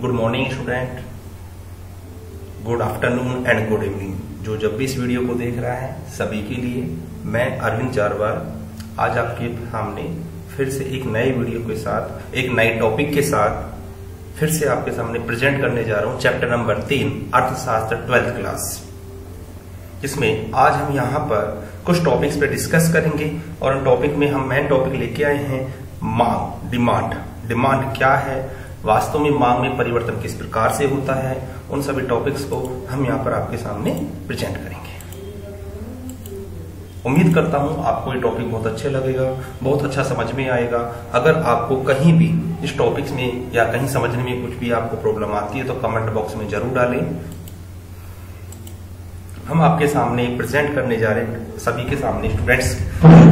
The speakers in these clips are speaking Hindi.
Good morning student, good afternoon and good evening. जो जब भी इस वीडियो को देख रहा है सभी के लिए मैं अरविंद जारवाल आज आपके सामने फिर से एक नए वीडियो के साथ, एक नए टॉपिक के साथ फिर से आपके सामने प्रेजेंट करने जा रहा हूं। चैप्टर नंबर 3 अर्थशास्त्र 12th क्लास, जिसमें आज हम यहाँ पर कुछ टॉपिक्स पे डिस्कस करेंगे और उन टॉपिक में हम मेन टॉपिक लेके आए हैं मांग, डिमांड। डिमांड क्या है, वास्तव में मांग में परिवर्तन किस प्रकार से होता है, उन सभी टॉपिक्स को हम यहाँ पर आपके सामने प्रेजेंट करेंगे। उम्मीद करता हूं आपको ये टॉपिक बहुत अच्छे लगेगा, बहुत अच्छा समझ में आएगा। अगर आपको कहीं भी इस टॉपिक्स में या कहीं समझने में कुछ भी आपको प्रॉब्लम आती है तो कमेंट बॉक्स में जरूर डालें। हम आपके सामने प्रेजेंट करने जा रहे हैं सभी के सामने स्टूडेंट्स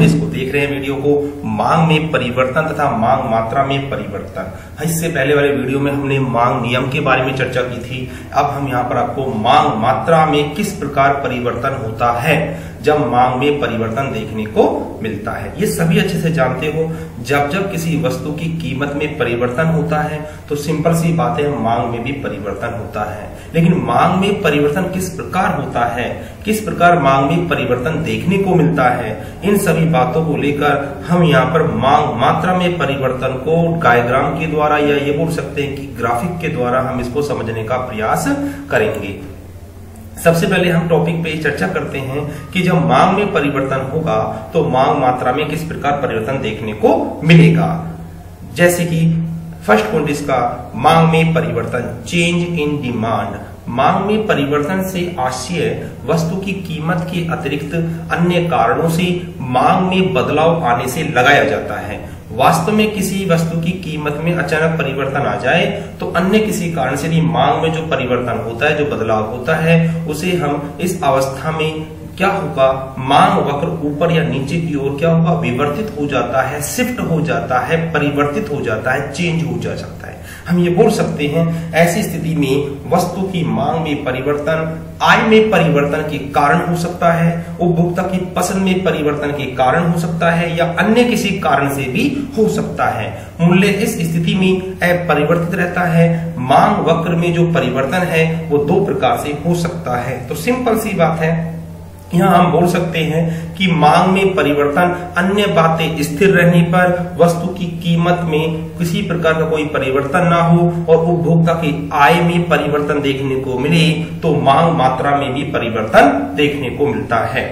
इसको देख रहे हैं वीडियो को, मांग में परिवर्तन तथा मांग मात्रा में परिवर्तन। इससे पहले वाले वीडियो में हमने मांग नियम के बारे में चर्चा की थी। अब हम यहाँ पर आपको मांग मात्रा में किस प्रकार परिवर्तन होता है जब मांग में परिवर्तन देखने को मिलता है, ये सभी अच्छे से जानते हो। जब किसी वस्तु की कीमत में परिवर्तन होता है तो सिंपल सी बात है मांग में भी परिवर्तन होता है। लेकिन मांग में परिवर्तन किस प्रकार होता है, किस प्रकार मांग में परिवर्तन देखने को मिलता है, इन सभी बातों को लेकर हम यहाँ पर मांग मात्रा में परिवर्तन को डायग्राम के द्वारा या ये बोल सकते हैं कि ग्राफिक के द्वारा हम इसको समझने का प्रयास करेंगे। सबसे पहले हम टॉपिक पे चर्चा करते हैं कि जब मांग में परिवर्तन होगा तो मांग मात्रा में किस प्रकार परिवर्तन देखने को मिलेगा। जैसे कि फर्स्ट पॉइंट इसका, मांग में परिवर्तन, चेंज इन डिमांड। मांग में परिवर्तन से आशय वस्तु की कीमत के अतिरिक्त अन्य कारणों से मांग में बदलाव आने से लगाया जाता है। वास्तव में किसी वस्तु की कीमत में अचानक परिवर्तन आ जाए तो अन्य किसी कारण से मांग में जो परिवर्तन होता है, जो बदलाव होता है, उसे हम इस अवस्था में क्या होगा, मांग वक्र ऊपर या नीचे की ओर क्या होगा, विवर्तित हो जाता है, शिफ्ट हो जाता है, परिवर्तित हो जाता है, चेंज हो जा सकता है। हम ये बोल सकते हैं ऐसी स्थिति में वस्तु की मांग में परिवर्तन आय में परिवर्तन के कारण हो सकता है, उपभोक्ता की पसंद में परिवर्तन के कारण हो सकता है, या अन्य किसी कारण से भी हो सकता है। मूल्य इस स्थिति में अपरिवर्तित रहता है। मांग वक्र में जो परिवर्तन है वो दो प्रकार से हो सकता है। तो सिंपल सी बात है, यहाँ हम बोल सकते हैं कि मांग में परिवर्तन अन्य बातें स्थिर रहने पर वस्तु की कीमत में किसी प्रकार का कोई परिवर्तन ना हो और उपभोक्ता की आय में परिवर्तन देखने को मिले तो मांग मात्रा में भी परिवर्तन देखने को मिलता है।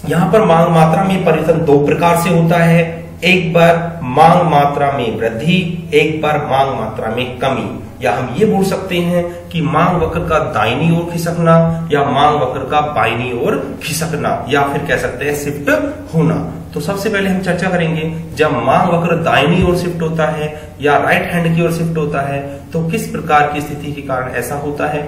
यहाँ पर मांग मात्रा में परिवर्तन दो प्रकार से होता है, एक बार मांग मात्रा में वृद्धि, एक बार मांग मात्रा में कमी। या हम ये बोल सकते हैं कि मांग वक्र का दाहिनी ओर खिसकना या मांग वक्र का बाईनी ओर खिसकना, या फिर कह सकते हैं शिफ्ट होना। तो सबसे पहले हम चर्चा करेंगे जब मांग वक्र दाहिनी ओर शिफ्ट होता है या राइट हैंड की ओर शिफ्ट होता है तो किस प्रकार की स्थिति के कारण ऐसा होता है।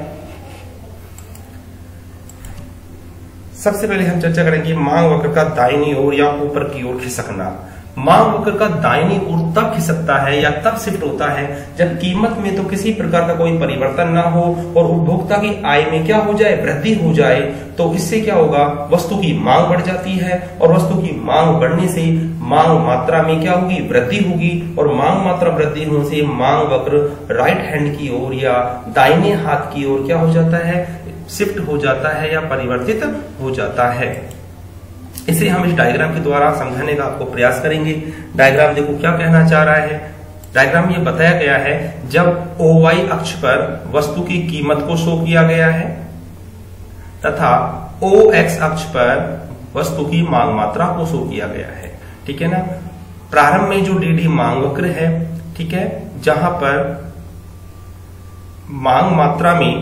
सबसे पहले हम चर्चा करेंगे मांग वक्र का दाहिनी ओर या ऊपर की ओर खिसकना। मांग वक्र का दाहिनी ओर तब खिसकता है या तब शिफ्ट होता है जब कीमत में तो किसी प्रकार का कोई परिवर्तन ना हो और उपभोक्ता की आय में क्या हो जाए, वृद्धि हो जाए। तो इससे क्या होगा, वस्तु की मांग बढ़ जाती है और वस्तु की मांग बढ़ने से मांग मात्रा में क्या होगी, वृद्धि होगी, और मांग मात्रा वृद्धि होने से मांग वक्र राइट हैंड की ओर या दाहिने हाथ की ओर क्या हो जाता है, शिफ्ट हो जाता है या परिवर्तित हो जाता है। इसे हम इस डायग्राम के द्वारा समझाने का आपको प्रयास करेंगे। डायग्राम देखो क्या कहना चाह रहा है। डायग्राम ये बताया गया है जब OY अक्ष पर वस्तु की कीमत को शो किया गया है तथा OX अक्ष पर वस्तु की मांग मात्रा को शो किया गया है। ठीक है ना। प्रारंभ में जो DD मांग वक्र है, ठीक है, जहां पर मांग मात्रा में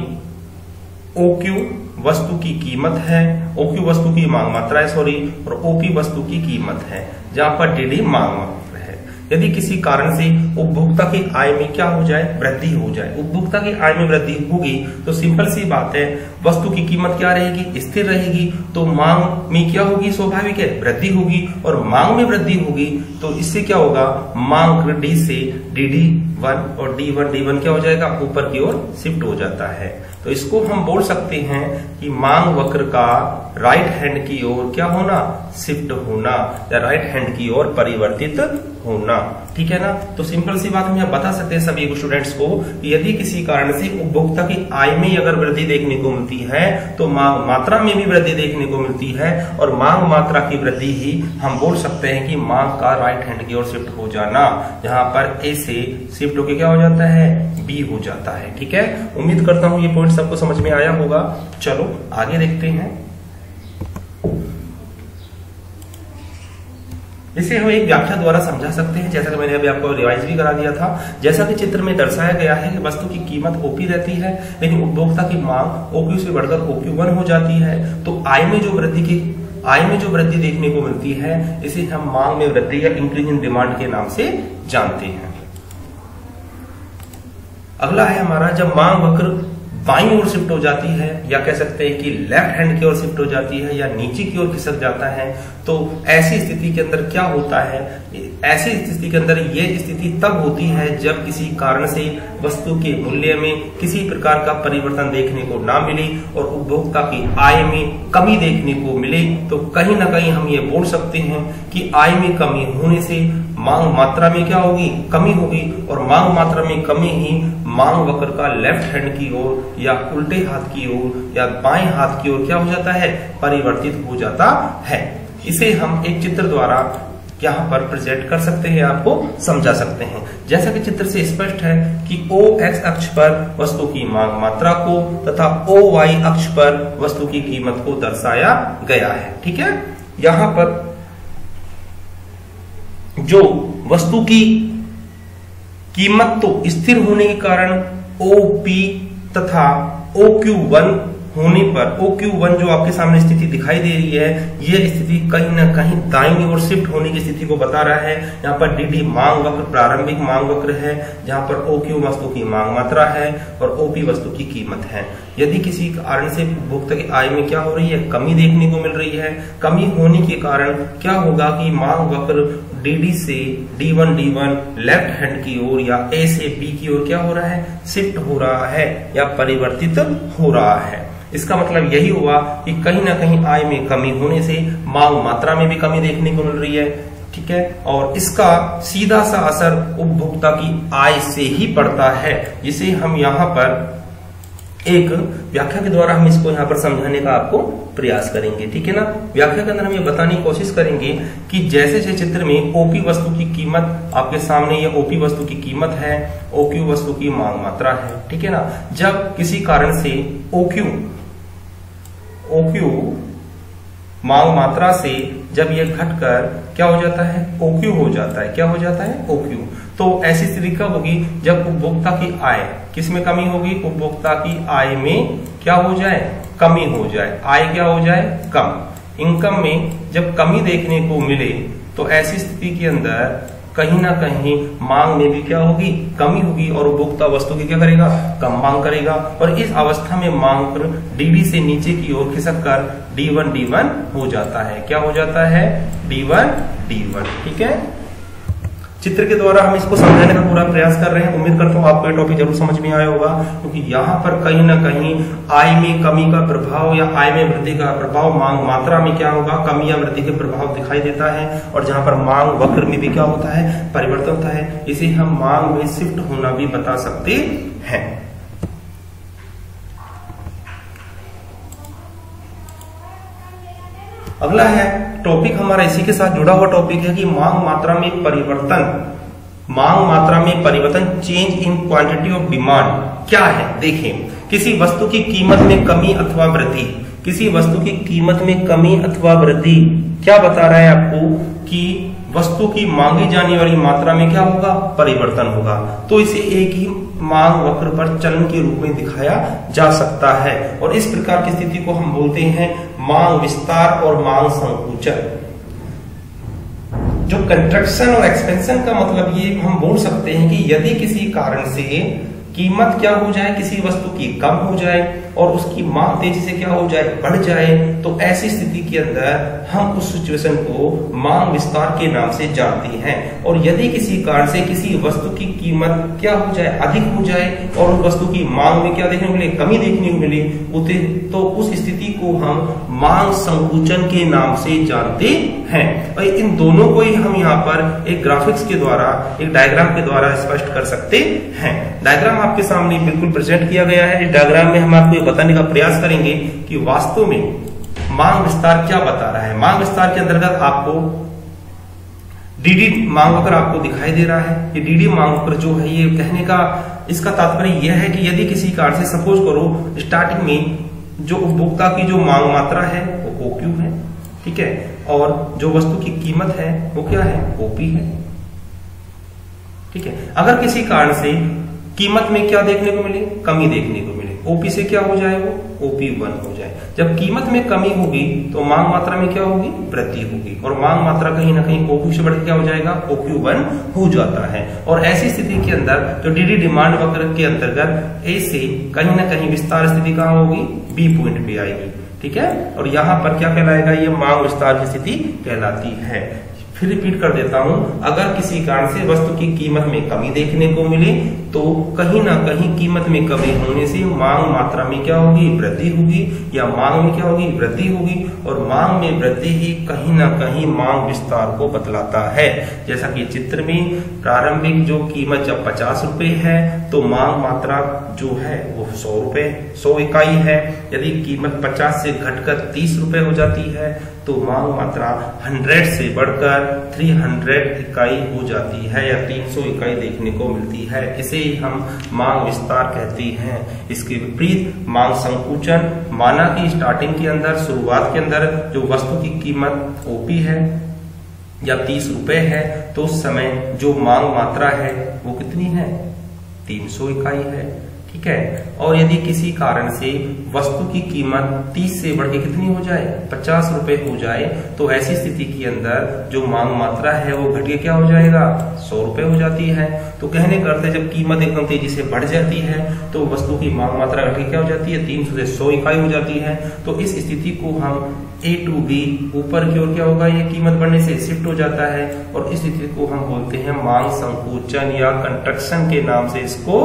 OQ वस्तु की कीमत है, OQ वस्तु की मांग मात्रा है और OP वस्तु की कीमत है, जहां पर DD मांग मात्रा है। यदि किसी कारण से उपभोक्ता की आय में क्या हो जाए, वृद्धि हो जाए, उपभोक्ता की आय में वृद्धि होगी तो सिंपल सी बात है वस्तु की कीमत क्या रहेगी, स्थिर रहेगी। तो मांग में क्या होगी, स्वाभाविक है वृद्धि होगी, और मांग में वृद्धि होगी तो इससे क्या होगा, मांग D से DD1 और D1 क्या हो जाएगा, ऊपर की ओर शिफ्ट हो जाता है। तो इसको हम बोल सकते हैं कि मांग वक्र का राइट हैंड की ओर क्या होना, शिफ्ट होना या राइट हैंड की ओर परिवर्तित होना, ठीक है ना। तो सिंपल सी बात हम यहाँ बता सकते हैं सभी स्टूडेंट्स को कि यदि किसी कारण से उपभोक्ता की आय में अगर वृद्धि देखने को मिलती है तो मांग मात्रा में भी वृद्धि देखने को मिलती है, और मांग मात्रा की वृद्धि ही हम बोल सकते हैं कि मांग का राइट हैंड की ओर शिफ्ट हो जाना, जहां पर ए से शिफ्ट होकर क्या हो जाता है, बी हो जाता है, ठीक है। उम्मीद करता हूं ये पॉइंट सबको समझ में आया होगा। चलो आगे देखते हैं। इसे हम एक व्याख्या द्वारा समझा सकते हैं, जैसा कि मैंने अभी आपको रिवाइज भी करा दिया था। जैसा कि चित्र में दर्शाया गया है कि वस्तु की कीमत ओपी रहती है, लेकिन उपभोक्ता की मांग ओक्यू से बढ़कर OQ1 हो जाती है। तो आय में जो वृद्धि देखने को मिलती है, इसे हम मांग में वृद्धि या इंक्रीज इन डिमांड के नाम से जानते हैं। अगला है हमारा, जब मांग वक्र बाईं ओर शिफ्ट हो जाती है, या कह सकते हैं कि लेफ्ट हैंड की ओर शिफ्ट हो जाती है, या नीचे की ओर खिसक जाता है, तो ऐसी स्थिति के अंदर क्या होता है, ऐसी स्थिति के अंदर ये स्थिति तब होती है जब किसी कारण से वस्तु के मूल्य में किसी प्रकार का परिवर्तन देखने को ना मिले और उपभोक्ता की आय में कमी देखने को मिले। तो कहीं ना कहीं हम ये बोल सकते हैं कि आय में कमी होने से मांग मात्रा में क्या होगी, कमी होगी, और मांग मात्रा में कमी ही मांग वक्र का लेफ्ट हैंड की ओर या उल्टे हाथ की ओर या बाएं हाथ की ओर क्या हो जाता है, परिवर्तित हो जाता है। इसे हम एक चित्र द्वारा यहाँ पर प्रेजेंट कर सकते हैं, आपको समझा सकते हैं। जैसा कि चित्र से स्पष्ट है कि OX अक्ष पर वस्तु की मांग मात्रा को तथा OY अक्ष पर वस्तु की कीमत को दर्शाया गया है, ठीक है। यहाँ पर जो वस्तु की कीमत तो स्थिर होने के कारण OP तथा OQ1 होने पर, OQ1 जो आपके सामने स्थिति दिखाई दे रही है, ये स्थिति कहीं ना कहीं दाईं ओर शिफ्ट होने की स्थिति को बता रहा है। यहाँ पर DD मांग वक्र प्रारंभिक मांग वक्र है, जहाँ पर OQ वस्तु की मांग मात्रा है और OP वस्तु की कीमत है। यदि किसी कारण से उपभोक्ता की आय में क्या हो रही है, कमी देखने को मिल रही है, कमी होने के कारण क्या होगा कि मांग वक्र DD से D1 लेफ्ट हैंड की ओर या A से B की ओर क्या हो रहा है, शिफ्ट हो रहा है या परिवर्तित हो रहा है। इसका मतलब यही हुआ कि कहीं ना कहीं आय में कमी होने से मांग मात्रा में भी कमी देखने को मिल रही है, ठीक है। और इसका सीधा सा असर उपभोक्ता की आय से ही पड़ता है, जिसे हम यहाँ पर एक व्याख्या के द्वारा हम इसको यहाँ पर समझाने का आपको प्रयास करेंगे, ठीक है ना। व्याख्या के अंदर हम ये बताने की कोशिश करेंगे कि जैसे जैसे चित्र में OP वस्तु की कीमत आपके सामने, ये OP वस्तु की कीमत है, OQ वस्तु की मांग मात्रा है, ठीक है ना। जब किसी कारण से OQ मांग मात्रा से जब ये घटकर क्या हो जाता है, OQ हो जाता है, क्या हो जाता है, OQ। तो ऐसी स्थिति कब होगी, जब उपभोक्ता की आय किस में कमी होगी, उपभोक्ता की आय में क्या हो जाए, कमी हो जाए, आय क्या हो जाए, कम। इनकम में जब कमी देखने को मिले तो ऐसी स्थिति के अंदर कहीं ना कहीं मांग में भी क्या होगी, कमी होगी, और उपभोक्ता वस्तु की क्या करेगा, कम मांग करेगा। और इस अवस्था में मांग DD से नीचे की ओर खिसक कर D1 हो जाता है, क्या हो जाता है, D1, ठीक है। चित्र के द्वारा हम इसको समझाने का पूरा प्रयास कर रहे हैं। उम्मीद करता हूँ आपको ये टॉपिक जरूर समझ में आया होगा, क्योंकि यहाँ पर कहीं ना कहीं आय में कमी का प्रभाव या आय में वृद्धि का प्रभाव मांग मात्रा में क्या होगा, कमी या वृद्धि के प्रभाव दिखाई देता है। और जहां पर मांग वक्र में भी क्या होता है, परिवर्तन होता है। इसे हम मांग में शिफ्ट होना भी बता सकते हैं। अगला है टॉपिक हमारा इसी के साथ जुड़ा हुआ टॉपिक है कि मांग मात्रा में परिवर्तन, change in quantity of demand क्या है। देखें, किसी वस्तु की कीमत में कमी अथवा वृद्धि, किसी वस्तु की कीमत में कमी अथवा वृद्धि क्या बता रहा है आपको कि वस्तु की मांगी जाने वाली मात्रा में क्या होगा, परिवर्तन होगा। तो इसे एक ही मांग वक्र पर चलन के रूप में दिखाया जा सकता है, और इस प्रकार की स्थिति को हम बोलते हैं मांग विस्तार और मांग संकुचन। जो कंट्रक्शन और एक्सपेंशन का मतलब ये हम बोल सकते हैं कि यदि किसी कारण से कीमत क्या हो जाए, किसी वस्तु की कम हो जाए और उसकी मांग तेजी से क्या हो जाए, बढ़ जाए, तो ऐसी स्थिति के अंदर हम उस सिचुएशन को मांग विस्तार के नाम से जानते हैं। और यदि किसी कारण से किसी वस्तु की कीमत क्या हो जाए, अधिक हो जाए और उस वस्तु की मांग में क्या देखने को मिले, कमी देखने को मिले, तो उस स्थिति को हम मांग संकुचन के नाम से जानते हैं। और इन दोनों को ही हम यहाँ पर एक ग्राफिक्स के द्वारा, एक डायग्राम के द्वारा स्पष्ट कर सकते हैं। डायग्राम आपके सामने बिल्कुल प्रेजेंट किया गया है। इस डायग्राम में हम आपको ये बताने का प्रयास करेंगे कि वास्तव में मांग विस्तार क्या बता रहा है। मांग विस्तार के अंतर्गत आपको डीडी मांग वक्र आपको दिखाई दे रहा है। ये डीडी मांग वक्र जो है, ये कहने का इसका तात्पर्य यह है कि यदि किसी कारण से सपोज करो स्टार्टिंग में जो उपभोक्ता की जो मांग मात्रा है वो OQ है, ठीक है, और जो वस्तु की कीमत है वो क्या है, OP है, ठीक है। अगर किसी कारण से कीमत में क्या देखने को मिले, कमी देखने को मिले, OP से क्या हो जाए, वो OP1 हो जाए। जब कीमत में कमी होगी तो मांग मात्रा में क्या होगी, वृद्धि होगी, और मांग मात्रा कहीं ना कहीं OQ से बढ़ क्या हो जाएगा, OQ1 हो जाता है। और ऐसी स्थिति के अंदर जो डीडी डिमांड वक्र के अंतर्गत A से कहीं ना कहीं विस्तार स्थिति कहाँ होगी, B पॉइंट पे आएगी, ठीक है। और यहाँ पर क्या कहलाएगा, ये मांग विस्तार की स्थिति कहलाती है। फिर रिपीट कर देता हूं, अगर किसी कारण से वस्तु की कीमत में कमी देखने को मिले तो कहीं ना कहीं कीमत में कमी होने से मांग मात्रा में क्या होगी, वृद्धि होगी, या मांग में क्या होगी, वृद्धि होगी। और मांग में वृद्धि ही कहीं ना कहीं मांग विस्तार को बतलाता है। जैसा कि चित्र में प्रारंभिक जो कीमत जब 50 रुपए है तो मांग मात्रा जो है वो 100 रुपए 100 इकाई है। यदि कीमत 50 से घटकर 30 रुपए हो जाती है तो मांग मात्रा 100 से बढ़कर 300 इकाई हो जाती है, या 300 इकाई देखने को मिलती है। इसे हम मांग विस्तार कहते हैं। इसके विपरीत मांग संकुचन, माना कि स्टार्टिंग के अंदर, शुरुआत के अंदर जो वस्तु की कीमत OP है या 30 रुपए है, तो उस समय जो मांग मात्रा है वो कितनी है, 300 इकाई है, ठीक है। और यदि किसी कारण से वस्तु की कीमत 30 से बढ़ के कितनी हो जाए, 50 रुपए हो जाए, तो ऐसी स्थिति के अंदर जो मांग मात्रा है वो घट के क्या हो जाएगा, 100 रुपए हो जाती है। तो कहने का अर्थ है जब कीमत एकदम तेजी से बढ़ जाती है तो वस्तु की मांग मात्रा घट के क्या हो जाती है, 300 से 100 इकाई हो जाती है। तो इस स्थिति को हम A to B, ऊपर की ओर क्या होगा, ये कीमत बढ़ने से शिफ्ट हो जाता है, और इस स्थिति को हम बोलते हैं मांग संकुचन या कंट्रक्शन के नाम से इसको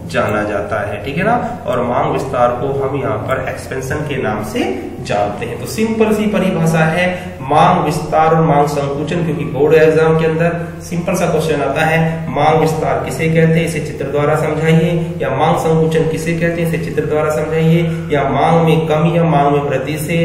जाना जाता है, ठीक है ना। और मांग विस्तार को हम यहाँ पर एक्सपेंशन के नाम से जानते हैं। तो सिंपल सी परिभाषा है मांग विस्तार और मांग संकुचन, क्योंकि बोर्ड एग्जाम के अंदर सिंपल सा क्वेश्चन आता है, मांग विस्तार किसे कहते हैं, इसे चित्र द्वारा समझाइए, या मांग संकुचन किसे कहते हैं, इसे चित्र द्वारा समझाइए, या मांग में कमी या मांग में वृद्धि से,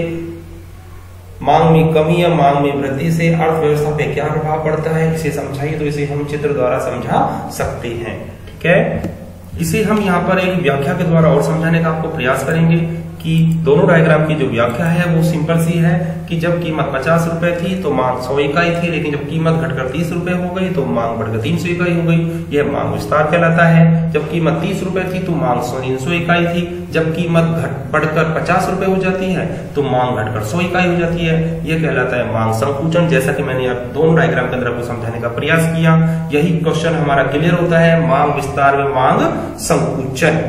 मांग में कमी या मांग में वृद्धि से अर्थव्यवस्था पे क्या प्रभाव पड़ता है, इसे समझाइए। तो इसे हम चित्र द्वारा समझा सकते हैं, ठीक है। इसे हम यहाँ पर एक व्याख्या के द्वारा और समझाने का आपको प्रयास करेंगे कि दोनों डायग्राम की जो व्याख्या है वो सिंपल सी है कि जब कीमत 50 रुपए थी तो मांग 100 इकाई थी, लेकिन जब कीमत घटकर 30 रुपए हो गई तो मांग बढ़कर 300 इकाई हो गई। यह मांग विस्तार कहलाता है। जब कीमत 30 रुपए थी तो मांग 300 इकाई थी। जब कीमत बढ़कर 50 रुपए हो जाती है तो मांग घटकर 100 इकाई हो जाती है। यह कहलाता है मांग संकुचन। जैसा कि मैंने आप दोनों डायग्राम के अंदर आपको समझाने का प्रयास किया, यही क्वेश्चन हमारा क्लियर होता है मांग विस्तार में मांग संकुचन।